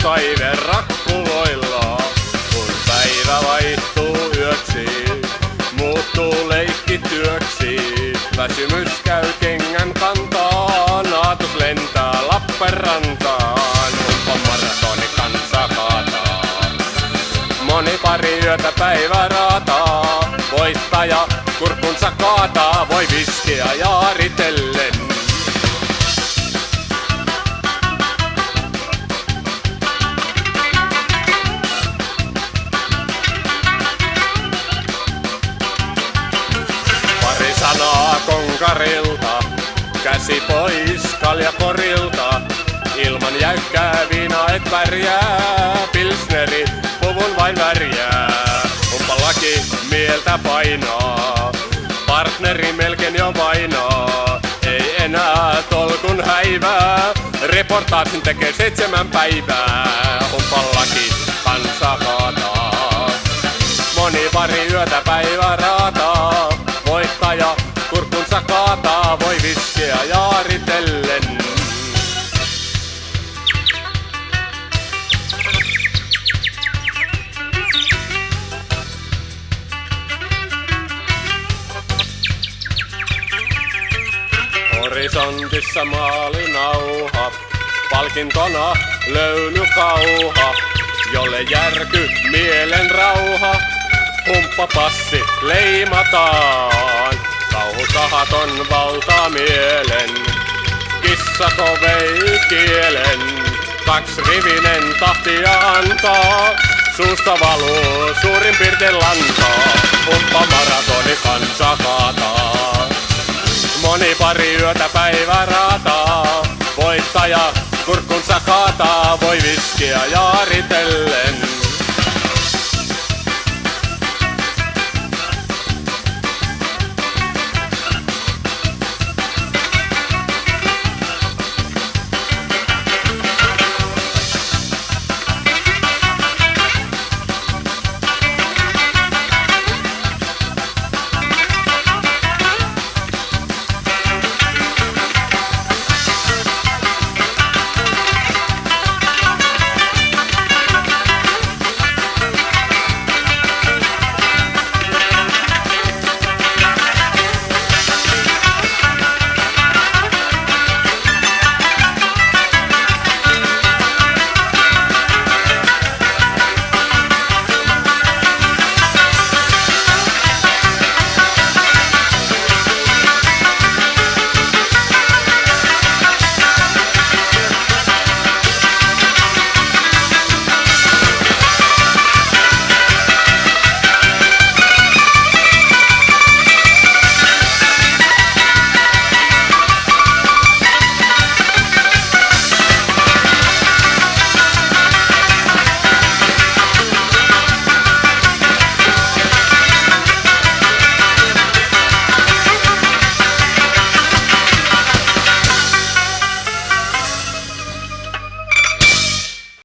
taive rakkuloilla. Kun päivä vaihtuu yöksi, muuttuu leikkityöksi. Väsymys käy kengän kantaan, aatos lentää Lappeenrantaan. Humpan maratoni kansa kaataa, moni pari yötä päivä raataa. Voittaja kurkkunsa kaataa, voi viskiä jaaritellen. Pari sanaa konkarilta, käsi pois kaljakorilta. Ilman jäykkää viinaa et pärjää, pilsneri puvun vain värjää. Humpalaki mieltä painaa, partneri melkein jo painaa. Ei enää tolkun häivää, reportaasin tekee 7 päivää. Humpalaki kansa kaataa, moni pari yötä päivä raataa. Voittaja kurkkunsa kaataa, voi viskiä jaaritellen. Horisontissa maalinauha, palkintona löylykauha. Jolle järky mielen rauha, humppapassi leimataan. Kauhusahaton valtaa mielen, kissako vei kielen. 2-rivinen tahtia antaa, suusta valuu suurin piirtein lantaa. Humppa-maratoni kansa kaataa, moni pari yötä päivä raataa. Voittaja kurkkunsa kaataa, voi viskiä jaaritellen.